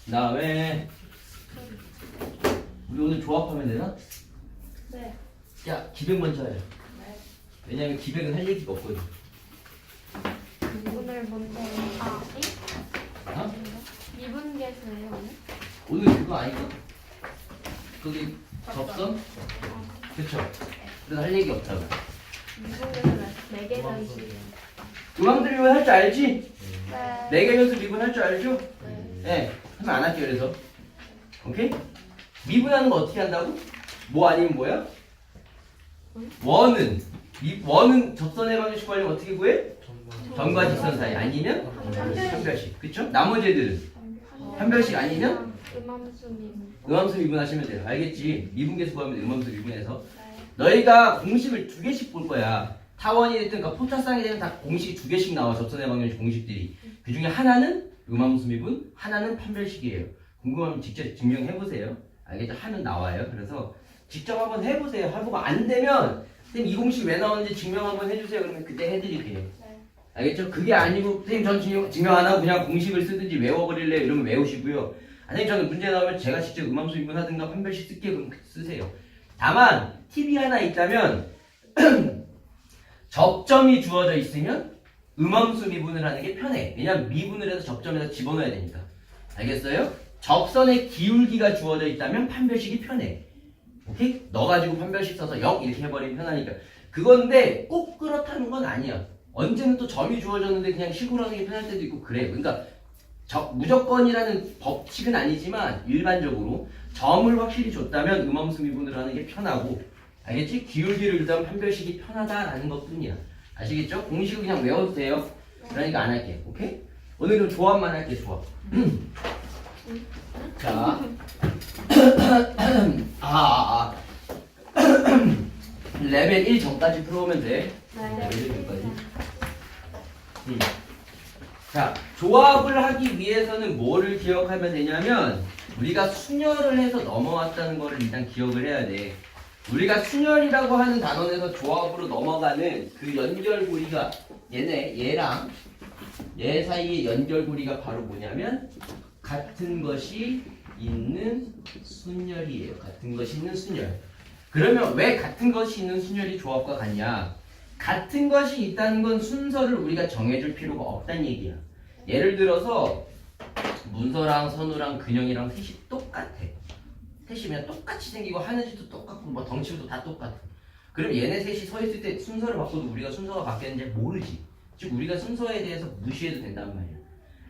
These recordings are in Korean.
그 다음에 우리 오늘 조합하면 되나? 네. 야, 기백 먼저 하자. 네. 왜냐면 기백은 할 얘기가 없거든. 오늘 뭔데? 아, 어? 미분계수예요 오늘? 오늘 그거 아니까? 거기 접선? 그쵸? 그래서 할 얘기 없다고. 미분계수는 4개 전식. 음함수 미분 할 줄 알지? 네. 4개 전수 미분 할 줄 알죠? 네. 네. 하면 안 할게요, 그래서. 오케이? 미분하는 거 어떻게 한다고? 뭐 아니면 뭐야? 원은 접선의 방정식 구하려면 어떻게 구해? 점과 직선 사이 아니면 한 별씩. 그쵸? 나머지 애들은 한 별씩 아니면 음함수 미분. 음함수 미분하시면 돼요. 알겠지? 미분계수 구하면 돼, 음함수 미분해서. 네. 너희가 공식을 2개씩 볼 거야. 타원이 됐든 그러니까 포타쌍이 되면 다 공식이 2개씩 나와. 접선의 방정식 공식들이. 그 중에 하나는 음함수 미분, 하나는 판별식이에요. 궁금하면 직접 증명해보세요. 알겠죠? 하면 나와요. 그래서 직접 한번 해보세요. 해보고 안 되면 선생님 이 공식 왜 나오는지 증명 한번 해주세요. 그러면 그때 해드릴게요. 네. 알겠죠? 그게 아니고 선생님 전 증명 안 하고 그냥 공식을 쓰든지 외워버릴래요. 이러면 외우시고요. 선생님 저는 문제 나오면 제가 직접 음함수 미분하든가 판별식 쓸게요. 그럼 쓰세요. 다만 팁이 하나 있다면 접점이 주어져 있으면 음함수 미분을 하는 게 편해. 왜냐면 미분을 해서 접점에다 집어넣어야 되니까. 알겠어요? 접선의 기울기가 주어져 있다면 판별식이 편해. 오케이? 넣어가지고 판별식 써서 0 이렇게 해버리면 편하니까. 그건데 꼭 그렇다는 건 아니야. 언제는 또 점이 주어졌는데 그냥 식으로 하는 게 편할 때도 있고 그래. 그러니까 무조건이라는 법칙은 아니지만 일반적으로 점을 확실히 줬다면 음함수 미분을 하는 게 편하고, 알겠지? 기울기를 일단 판별식이 편하다라는 것뿐이야. 아시겠죠? 공식을 그냥 외워도 돼요. 그러니까 안 할게. 오케이? 오늘은 조합만 할게. 조합. 자, 레벨 1 전까지 풀어오면 돼. 네. 레벨 1 전까지. 자, 조합을 하기 위해서는 뭐를 기억하면 되냐면 우리가 순열을 해서 넘어왔다는 거를 일단 기억을 해야 돼. 우리가 순열이라고 하는 단원에서 조합으로 넘어가는 그 연결고리가 얘랑 얘 사이의 연결고리가 바로 뭐냐면 같은 것이 있는 순열이에요. 같은 것이 있는 순열. 그러면 왜 같은 것이 있는 순열이 조합과 같냐? 같은 것이 있다는 건 순서를 우리가 정해줄 필요가 없다는 얘기야. 예를 들어서 문서랑 선우랑 근영이랑 셋이 똑같아. 셋이 그냥 똑같이 생기고 하는 짓도 똑같고 뭐 덩치도 다 똑같아. 그럼 얘네 셋이 서 있을 때 순서를 바꿔도 우리가 순서가 바뀌었는지 모르지. 즉 우리가 순서에 대해서 무시해도 된단 말이야.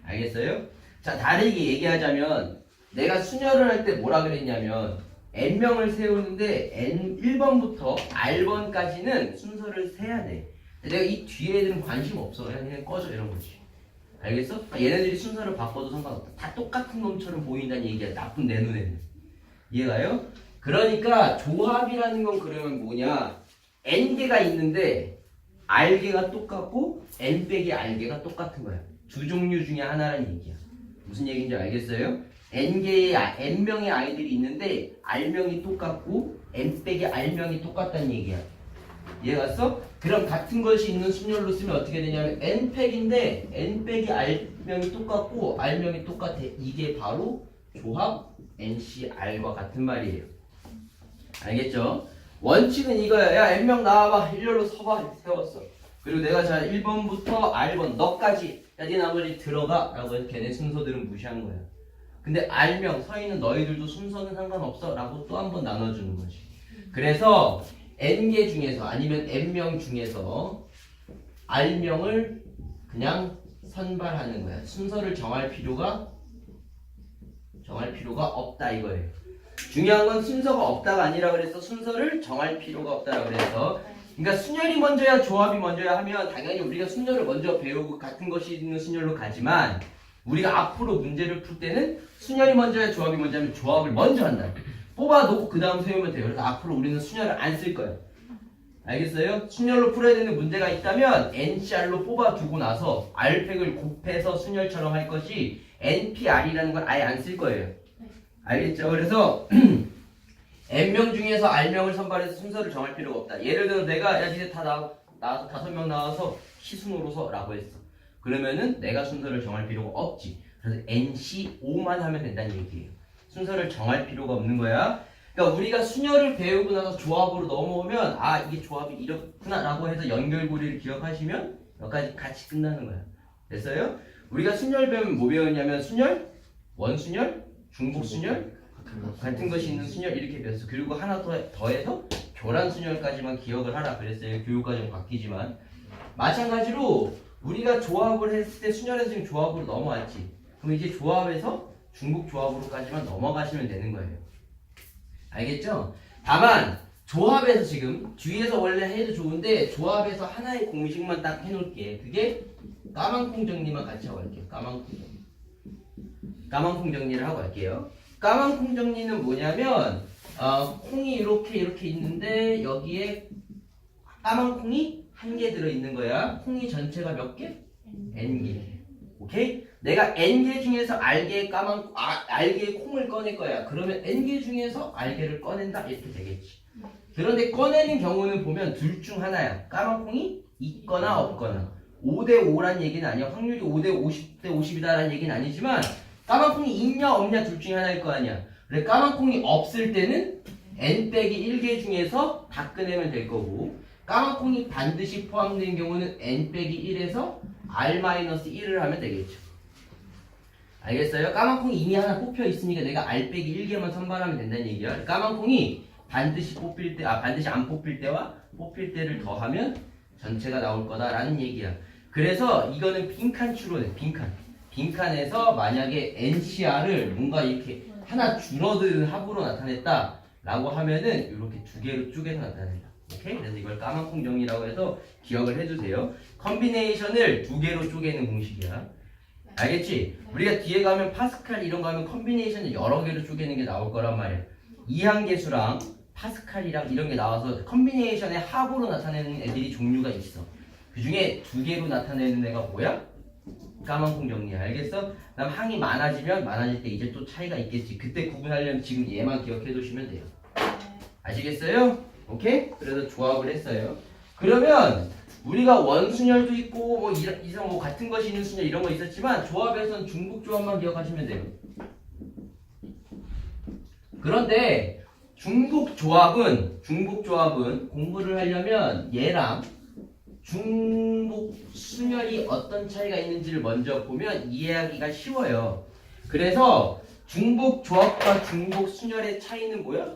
알겠어요? 자, 다르게 얘기하자면 내가 순열을 할 때 뭐라 그랬냐면 n명을 세우는데 n 1번부터 r번까지는 순서를 세야 돼. 내가 이 뒤에 애들은 관심 없어. 그냥 꺼져 이런 거지. 알겠어? 얘네들이 순서를 바꿔도 상관없다. 다 똑같은 놈처럼 보인다는 얘기야. 나쁜 내 눈에는. 이해가요? 그러니까 조합이라는 건 그러면 뭐냐? n개가 있는데 r개가 똑같고 n 빼기 r개가 똑같은 거야. 두 종류 중에 하나라는 얘기야. 무슨 얘기인지 알겠어요? n명의 아이들이 있는데 r명이 똑같고 n 빼기 r명이 똑같다는 얘기야. 이해갔어? 그럼 같은 것이 있는 순열로 쓰면 어떻게 되냐면 n팩인데 n 빼기 r명이 똑같고 r명이 똑같아. 이게 바로 조합 NCR과 같은 말이에요. 알겠죠? 원칙은 이거야. 야 n명 나와봐. 일렬로 서봐. 이렇게 세웠어. 그리고 내가 자 1번부터 r번 너까지 야 네 나머지 들어가 라고 해서 걔네 순서들은 무시한 거야. 근데 r명 서 있는 너희들도 순서는 상관없어 라고 또 한 번 나눠주는 거지. 그래서 n개 중에서 아니면 n명 중에서 r명을 그냥 선발하는 거야. 순서를 정할 필요가 없다 이거예요. 중요한 건 순서가 없다가 아니라 그래서 순서를 정할 필요가 없다라고 그래서, 그러니까 순열이 먼저야 조합이 먼저야 하면 당연히 우리가 순열을 먼저 배우고 같은 것이 있는 순열로 가지만 우리가 앞으로 문제를 풀 때는 순열이 먼저야 조합이 먼저 하면 조합을 먼저 한다. 뽑아놓고 그 다음 세우면 돼요. 그래서 앞으로 우리는 순열을 안 쓸 거예요. 알겠어요? 순열로 풀어야 되는 문제가 있다면 NCR로 뽑아두고 나서 R팩을 곱해서 순열처럼 할 것이 NPR이라는 걸 아예 안 쓸 거예요. 알겠죠? 그래서 N명 중에서 R명을 선발해서 순서를 정할 필요가 없다. 예를 들어 내가 야 니네 다 나와서 5명 나와서 시순으로 서 라고 했어. 그러면은 내가 순서를 정할 필요가 없지. 그래서 NC5만 하면 된다는 얘기예요. 순서를 정할 필요가 없는 거야. 그러니까 우리가 순열을 배우고 나서 조합으로 넘어오면 아 이게 조합이 이렇구나 라고 해서 연결고리를 기억하시면 여기까지 같이 끝나는 거야. 됐어요? 우리가 순열 배우면 뭐 배웠냐면 순열, 원순열, 중복순열, 같은 것이 있는 순열 이렇게 배웠어. 그리고 하나 더해서 교란순열까지만 기억을 하라 그랬어요. 교육과정 바뀌지만 마찬가지로 우리가 조합을 했을 때 순열에서 지금 조합으로 넘어왔지. 그럼 이제 조합에서 중복 조합으로까지만 넘어가시면 되는 거예요. 알겠죠? 다만 조합에서 지금 뒤에서 원래 해도 좋은데 조합에서 하나의 공식만 딱 해놓을게. 그게 까만콩 정리만 같이 하고 할게요. 까만콩 정리를 하고 할게요. 까만콩 정리는 뭐냐면 콩이 이렇게 있는데 여기에 까만콩이 한 개 들어있는 거야. 콩이 전체가 몇 개? N개. 오케이? 내가 N개 중에서 R개의 R개의 콩을 꺼낼 거야. 그러면 N개 중에서 R개를 꺼낸다 이렇게 되겠지. 그런데 꺼내는 경우는 보면 둘 중 하나야. 까만콩이 있거나 없거나. 5대5란 얘기는 아니야. 확률이 5대 50대 50이다라는 얘기는 아니지만 까만콩이 있냐 없냐 둘 중에 하나일 거 아니야. 그래 까만콩이 없을 때는 N-1개 중에서 다 꺼내면 될 거고 까만콩이 반드시 포함된 경우는 N-1에서 R-1을 하면 되겠죠. 알겠어요? 까만콩이 이미 하나 뽑혀 있으니까 내가 R-1개만 선발하면 된다는 얘기야. 까만콩이 반드시 반드시 안 뽑힐 때와 뽑힐 때를 더하면 전체가 나올 거다라는 얘기야. 그래서 이거는 빈칸 추론해. 빈칸에서 만약에 NCR을 뭔가 이렇게 하나 줄어든 합으로 나타냈다 라고 하면은 이렇게 두 개로 쪼개서 나타낸다. 오케이? 그래서 이걸 까만콩 정리라고 해서 기억을 해주세요. 컨비네이션을 두 개로 쪼개는 공식이야. 알겠지? 우리가 뒤에 가면 파스칼 이런 거 하면 컨비네이션을 여러 개로 쪼개는 게 나올 거란 말이야. 이항계수랑 파스칼이랑 이런 게 나와서 컨비네이션의 합으로 나타내는 애들이 종류가 있어. 그 중에 두 개로 나타내는 애가 뭐야? 까만콩 정리. 알겠어? 그다음 항이 많아지면 많아질 때 이제 또 차이가 있겠지. 그때 구분하려면 지금 얘만 기억해 두시면 돼요. 아시겠어요? 오케이? 그래서 조합을 했어요. 그러면 우리가 원순열도 있고 뭐 이상 뭐 같은 것이 있는 순열 이런 거 있었지만 조합에서는 중복 조합만 기억하시면 돼요. 그런데 중복 조합은 공부를 하려면 얘랑 중복 순열이 어떤 차이가 있는지를 먼저 보면 이해하기가 쉬워요. 그래서 중복 조합과 중복 순열의 차이는 뭐야?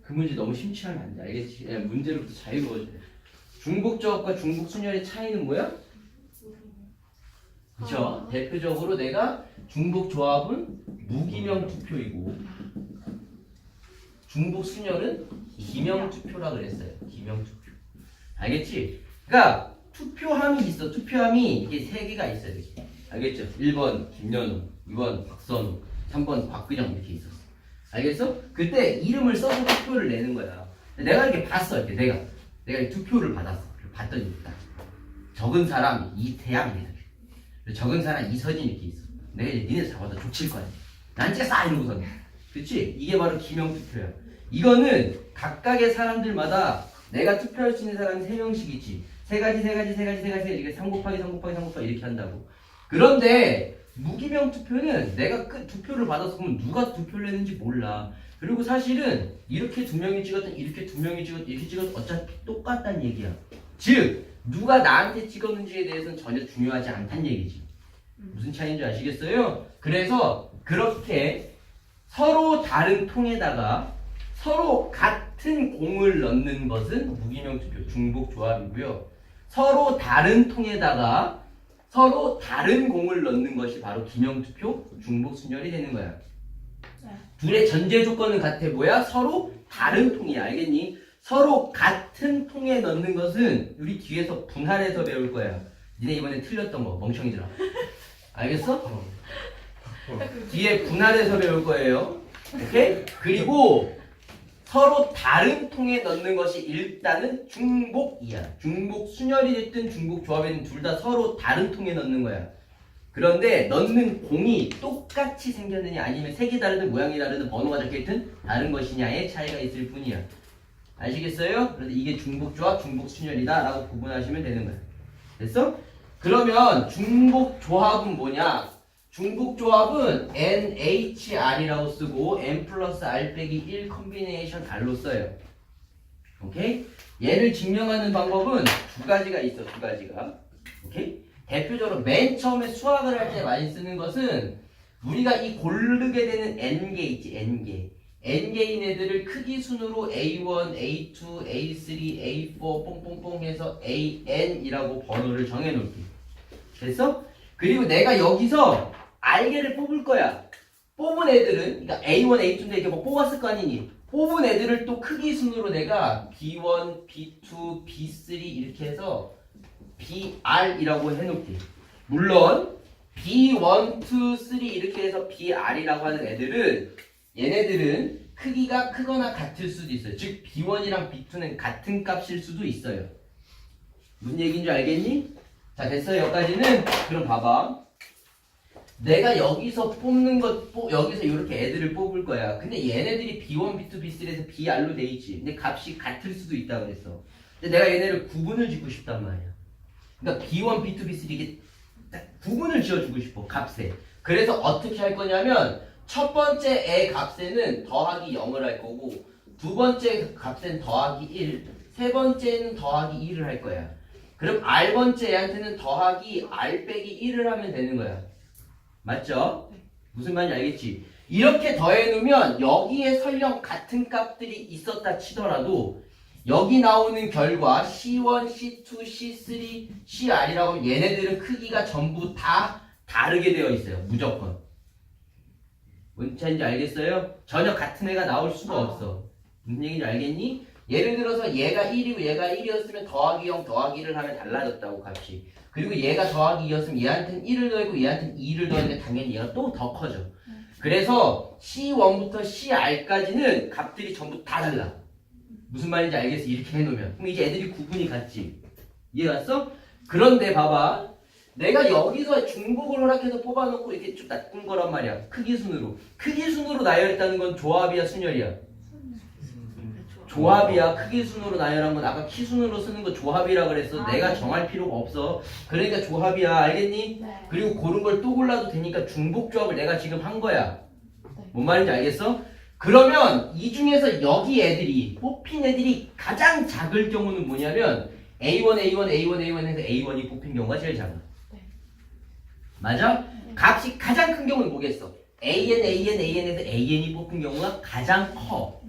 그 문제 너무 심취하면 안 돼. 알겠지? 문제로부터 자유로워져. 중복 조합과 중복 순열의 차이는 뭐야? 그쵸? 대표적으로 내가 중복 조합은 무기명 투표이고 중복 순열은 기명 투표라 그랬어요. 기명 투표. 알겠지? 그러니까 투표함이 있어. 투표함이 이게 세 개가 있어요. 이렇게. 알겠죠? 1번 김연우, 2번 박선우, 3번 박근영 이렇게 있었어. 알겠어? 그때 이름을 써서 투표를 내는 거야. 내가 이렇게 봤어. 이렇게 내가 투표를 받았어. 봤더니 딱 적은 사람 이태양이다. 적은 사람 이서진 이렇게 있어. 내가 이제 니네 잡아다 족칠 거야. 난 찍었어 이러고서. 그렇지? 이게 바로 기명 투표야. 이거는 각각의 사람들마다 내가 투표할 수 있는 사람이 3명씩 있지. 3가지 이렇게 3 곱하기 3 곱하기 3 곱하기 이렇게 한다고. 그런데 무기명 투표는 내가 투표를 받아서 그러면 누가 투표를 했는지 몰라. 그리고 사실은 이렇게 2명이 찍었든 이렇게 2명이 찍었든 이렇게 찍어도 어차피 똑같다는 얘기야. 즉 누가 나한테 찍었는지에 대해서는 전혀 중요하지 않다는 얘기지. 무슨 차이인지 아시겠어요? 그래서 그렇게 서로 다른 통에다가 서로 같은 공을 넣는 것은 무기명 투표 중복 조합이고요. 서로 다른 통에다가 서로 다른 공을 넣는 것이 바로 기명 투표 중복 순열이 되는 거야. 둘의 전제 조건은 같아. 뭐야? 서로 다른 통이야. 알겠니? 서로 같은 통에 넣는 것은 우리 뒤에서 분할해서 배울 거야. 니네 이번에 틀렸던 거 멍청이들아. 알겠어? 뒤에 분할해서 배울 거예요. 오케이? 그리고 서로 다른 통에 넣는 것이 일단은 중복이야. 중복 순열이 됐든 중복 조합이 됐든 둘 다 서로 다른 통에 넣는 거야. 그런데 넣는 공이 똑같이 생겼느냐 아니면 색이 다르든 모양이 다르든 번호가 적혀있든 다른 것이냐의 차이가 있을 뿐이야. 아시겠어요? 그래서 이게 중복조합, 중복순열이다 라고 구분하시면 되는 거야. 됐어? 그러면 중복조합은 뭐냐? 중복조합은 NHR이라고 쓰고 N 플러스 R 빼기 1 컨비네이션 R로 써요. 오케이? 얘를 증명하는 방법은 두 가지가 있어. 두 가지가. 오케이? 대표적으로 맨 처음에 수학을 할 때 많이 쓰는 것은 우리가 이 고르게 되는 N개 있지. N개인 애들을 크기 순으로 A1, A2, A3, A4 뽕뽕뽕 해서 AN이라고 번호를 정해놓을게. 됐어? 그리고 내가 여기서 R개를 뽑을 거야. 뽑은 애들은, 그러니까 A1, A2인데 이렇게 뭐 뽑았을 거 아니니? 뽑은 애들을 또 크기 순으로 내가 B1, B2, B3 이렇게 해서 BR이라고 해놓을게. 물론 B1, 2, 3 이렇게 해서 BR이라고 하는 애들은 얘네들은 크기가 크거나 같을 수도 있어요. 즉 B1이랑 B2는 같은 값일 수도 있어요. 무슨 얘기인 줄 알겠니? 자, 됐어요. 여기까지는. 그럼 봐봐. 내가 여기서 뽑는 여기서 이렇게 애들을 뽑을 거야. 근데 얘네들이 B1, B2, B3에서 BR로 돼 있지. 근데 값이 같을 수도 있다고 그랬어. 근데 내가 얘네를 구분을 짓고 싶단 말이야. 그러니까 B1, B2, B3 이게 딱 구분을 지어주고 싶어. 값에. 그래서 어떻게 할 거냐면 첫 번째 애 값에는 더하기 0을 할 거고 두 번째 값엔 더하기 1, 세 번째는 더하기 2를 할 거야. 그럼 R번째 애한테는 더하기 R 빼기 1을 하면 되는 거야. 맞죠? 무슨 말인지 알겠지? 이렇게 더해놓으면 여기에 설령 같은 값들이 있었다 치더라도 여기 나오는 결과 C1, C2, C3, CR이라고 하면 얘네들은 크기가 전부 다 다르게 되어 있어요. 무조건. 뭔 차인지 알겠어요? 전혀 같은 애가 나올 수가 없어. 무슨 얘기인지 알겠니? 예를 들어서 얘가 1이고 얘가 1이었으면 더하기 0, 더하기 1을 하면 달라졌다고 값이. 그리고 얘가 더하기 2였으면 얘한테는 1을 더했고 얘한테는 2를 더했는데 당연히 얘가 또 더 커져. 그래서 C1부터 CR까지는 값들이 전부 다 달라. 무슨 말인지 알겠어? 이렇게 해놓으면. 그럼 이제 애들이 구분이 갔지. 이해 갔어? 그런데 봐봐. 내가 여기서 중복을 허락해서 뽑아놓고 이렇게 좀 놔둔 거란 말이야. 크기 순으로. 크기 순으로 나열했다는 건 조합이야, 순열이야? 조합이야. 크기 순으로 나열한 건 아까 키 순으로 쓰는 거 조합이라 그랬어. 내가 정할 필요가 없어. 그러니까 조합이야. 알겠니? 네. 그리고 고른 걸 또 골라도 되니까 중복 조합을 내가 지금 한 거야. 뭔 말인지 알겠어? 그러면 이 중에서 여기 애들이 뽑힌 애들이 가장 작을 경우는 뭐냐면 A1, A1, A1, A1 해서 A1이 뽑힌 경우가 제일 작아. 맞아? 값이 가장 큰 경우는 뭐겠어? AN, AN, AN에서 AN이 뽑힌 경우가 가장 커.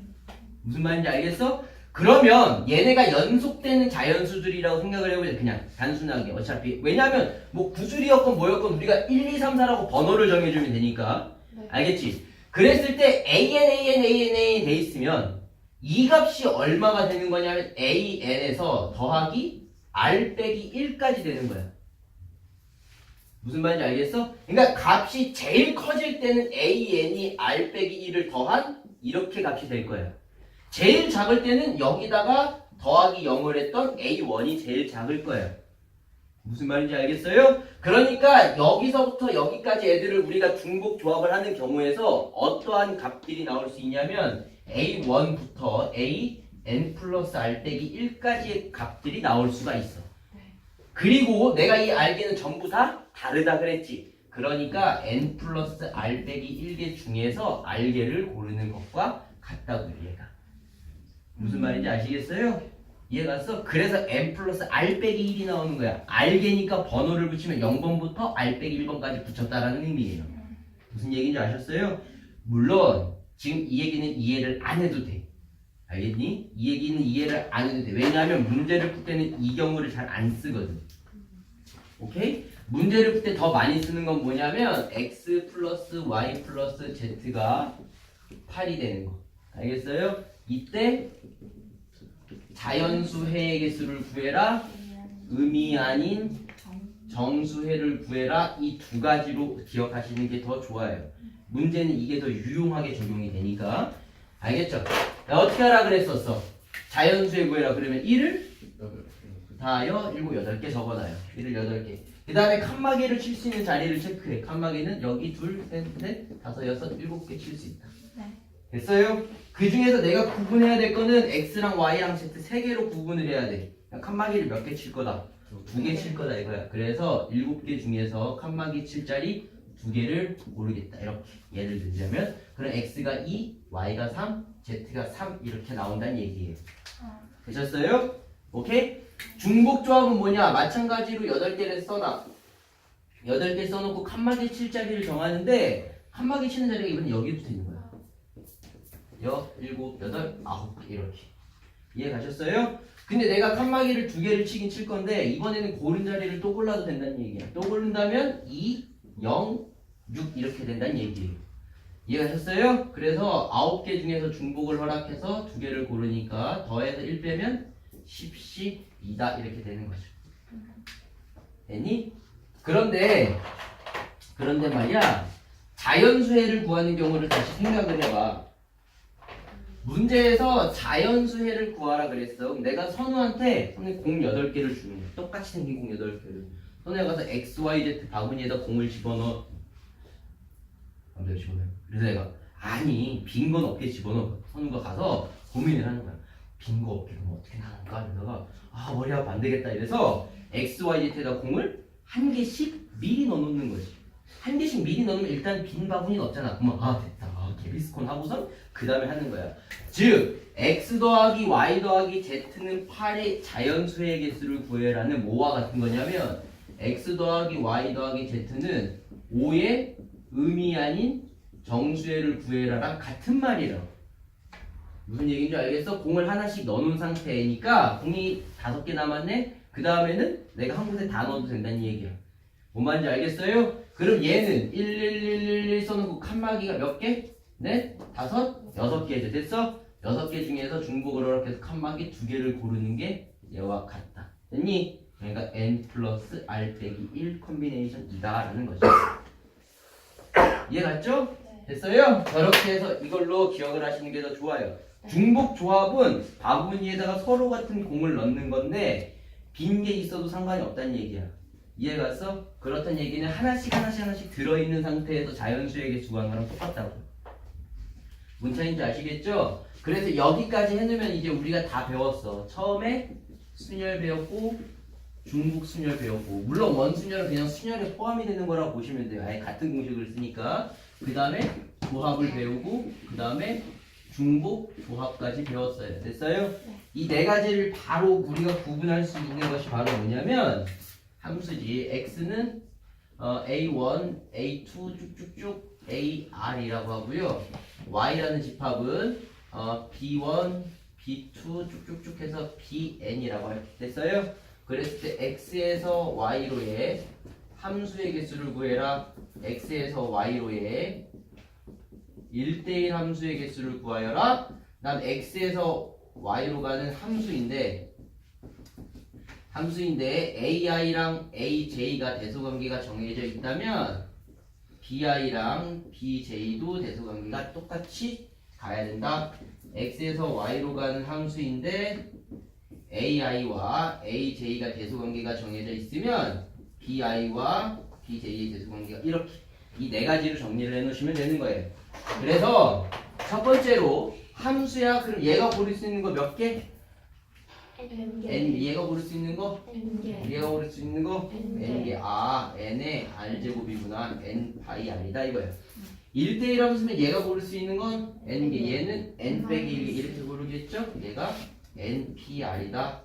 무슨 말인지 알겠어? 그러면 얘네가 연속되는 자연수들이라고 생각을 해보자. 그냥 단순하게. 어차피 왜냐하면 뭐 구술이었건 뭐였건 우리가 1, 2, 3, 4라고 번호를 정해주면 되니까. 알겠지? 그랬을 때 AN, AN, AN, AN 돼 있으면 이 값이 얼마가 되는 거냐면 AN에서 더하기 R 빼기 1까지 되는 거야. 무슨 말인지 알겠어? 그러니까 값이 제일 커질 때는 AN이 R 빼기 1을 더한 이렇게 값이 될 거야. 제일 작을 때는 여기다가 더하기 0을 했던 A1이 제일 작을 거야. 무슨 말인지 알겠어요? 그러니까 여기서부터 여기까지 애들을 우리가 중복 조합을 하는 경우에서 어떠한 값들이 나올 수 있냐면 A1부터 AN 플러스 R 빼기 1까지의 값들이 나올 수가 있어. 그리고 내가 이 R개는 전부 다 다르다 그랬지. 그러니까 N 플러스 R 빼기 1개 중에서 R개를 고르는 것과 같다고 얘가. 무슨 말인지 아시겠어요? 이해 갔어? 그래서 N 플러스 R 빼기 1이 나오는 거야. R개니까 번호를 붙이면 0번부터 R 빼기 1번까지 붙였다라는 의미예요. 무슨 얘기인지 아셨어요? 물론 지금 이 얘기는 이해를 안 해도 돼. 알겠니? 이 얘기는 이해를 안 해도 돼. 왜냐하면 문제를 풀 때는 이 경우를 잘 안 쓰거든. 오케이? 문제를 풀 때 더 많이 쓰는 건 뭐냐면 x 플러스 y 플러스 z가 8이 되는 거. 알겠어요? 이때 자연수해의 개수를 구해라. 의미 아닌 정수해를 구해라. 이 두 가지로 기억하시는 게 더 좋아요. 문제는 이게 더 유용하게 적용이 되니까. 알겠죠? 나 어떻게 하라 그랬었어? 자연수해 구해라. 그러면 1을 다하여 7, 8개 적어놔요. 1을 8개. 그 다음에 칸막이를 칠 수 있는 자리를 체크해. 칸막이는 여기 2, 3, 4, 5, 6, 7개 칠 수 있다. 네. 됐어요? 그 중에서 내가 구분해야 될 거는 x랑 y랑 z 세 개로 구분을 해야 돼. 칸막이를 몇 개 칠 거다? 2개 칠 거다 이거야. 그래서 7개 중에서 칸막이 칠 자리 2개를 고르겠다. 이렇게 예를 들자면 그럼 x가 2, y가 3, z가 3 이렇게 나온다는 얘기예요. 되셨어요? 오케이? 중복 조합은 뭐냐? 마찬가지로 8개를 써놔. 8개 써놓고 칸막이 칠 자리를 정하는데 칸막이 치는 자리가 이번엔 여기부터 있는 거야. 7, 8, 9 이렇게. 이해 가셨어요? 근데 내가 칸막이를 2개를 치긴 칠 건데 이번에는 고른 자리를 또 골라도 된다는 얘기야. 또 고른다면 2, 0, 6 이렇게 된다는 얘기예요. 이해가셨어요? 그래서 9개 중에서 중복을 허락해서 2개를 고르니까 더해서 1 빼면 10씩 2다 이렇게 되는 거죠. 됐니? 그런데 말이야 자연수해를 구하는 경우를 다시 생각을 해봐. 문제에서 자연수해를 구하라 그랬어. 그럼 내가 선우한테 공 8개를 주는 거야. 똑같이 생긴 공 8개를. 선우에 가서 x, y, z 바구니에다 공을 집어넣어. 맘대로 집어넣어. 그래서 내가 아니 빈 건 어깨에 집어넣어. 선우가 가서 고민을 하는 거야. 빈 거 어깨 그럼 어떻게 나갈까? 이러다가 아 머리 아파 안 되겠다 이래서 x, y, z에다 공을 한 개씩 미리 넣어놓는 거지. 한 개씩 미리 넣으면 일단 빈 바구니가 없잖아. 그러면 아 됐다. 아 개비스콘 하고선 그 다음에 하는 거야. 즉 x 더하기 y 더하기 z는 8의 자연수의 개수를 구해라는 뭐와 같은 거냐면 x 더하기 y 더하기 z는 5의 음이 아닌 정수해를 구해라랑 같은 말이라고. 무슨 얘기인지 알겠어? 공을 하나씩 넣어놓은 상태니까 공이 5개 남았네? 그 다음에는 내가 한 곳에 다 넣어도 된다는 얘기야. 뭔 말인지 알겠어요? 그럼 얘는 11111 써놓고 칸막이가 몇 개? 넷? 5? 6개죠. 됐어? 6개 중에서 중복을 허락해서 칸막이 2개를 고르는 게 얘와 같다. 됐니? 그러니까 n 플러스 r 빼기 1 콤비네이션이다 라는 거죠. 이해 갔죠? 됐어요? 저렇게 해서 이걸로 기억을 하시는 게 더 좋아요. 중복 조합은 바구니에다가 서로 같은 공을 넣는 건데 빈 게 있어도 상관이 없다는 얘기야. 이해 갔어? 그렇다는 얘기는 하나씩 들어있는 상태에서 자연수의 개수 구하는 거랑 똑같다고. 뭔 차이인지 아시겠죠? 그래서 여기까지 해놓으면 이제 우리가 다 배웠어. 처음에 순열 배웠고 중복 순열 배웠고 물론 원순열은 그냥 순열에 포함이 되는 거라고 보시면 돼요. 아예 같은 공식을 쓰니까. 그 다음에 조합을 배우고 그 다음에 중복 조합까지 배웠어요. 됐어요? 이 네 가지를 바로 우리가 구분할 수 있는 것이 바로 뭐냐면 함수지. x는 a1, a2 쭉쭉쭉 ar이라고 하고요. y라는 집합은 b1, b2 쭉쭉쭉 해서 bn이라고 할 때 됐어요? 그랬을 때 x에서 y로의 함수의 개수를 구해라. x에서 y로의 1대1 함수의 개수를 구하여라. 난 x에서 y로 가는 함수인데 ai랑 aj가 대소관계가 정해져 있다면 bi랑 bj도 대소관계가 똑같이 가야 된다. x에서 y로 가는 함수인데 ai와 aj가 대소관계가 정해져 있으면 bi와 bj의 대소관계가 이렇게 이 네 가지로 정리를 해놓으시면 되는 거예요. 그래서 첫 번째로 함수야. 그럼 얘가 고를 수 있는 거 몇 개? n. 얘가 고를 수 있는 거? 얘가 고를 수 있는 거? n개. 아 n의 r제곱이구나. n 바이 r이다 이거야. 1대1 함수면 얘가 고를 수 있는 건 n개. 얘는 n 빼기 1개 이렇게 고르겠죠? 얘가 npr이다.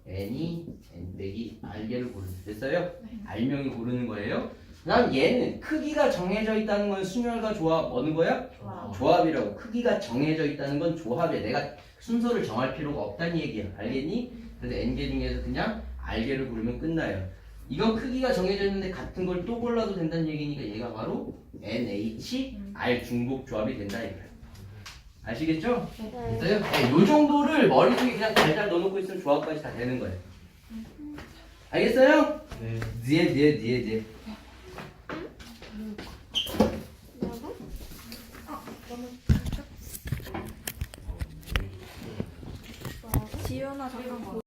n이 n 빼기 r개를 고르는. 됐어요? r명이 고르는 거예요. 그다음 얘는 크기가 정해져 있다는 건 순열과 조합 어느 거야? 조합이라고. 크기가 정해져 있다는 건 조합이야. 내가 순서를 정할 필요가 없다는 얘기야. 알겠니? 그래서 n개 중에서 그냥 r개를 고르면 끝나요. 이건 크기가 정해져 있는데 같은 걸 또 골라도 된다는 얘기니까 얘가 바로 nh r 중복 조합이 된다 이거야. 아시겠죠? 됐어요? 네, 요 정도를 머릿속에 그냥 달달 넣어놓고 있으면 조합까지 다 되는 거예요. 알겠어요? 네. 네.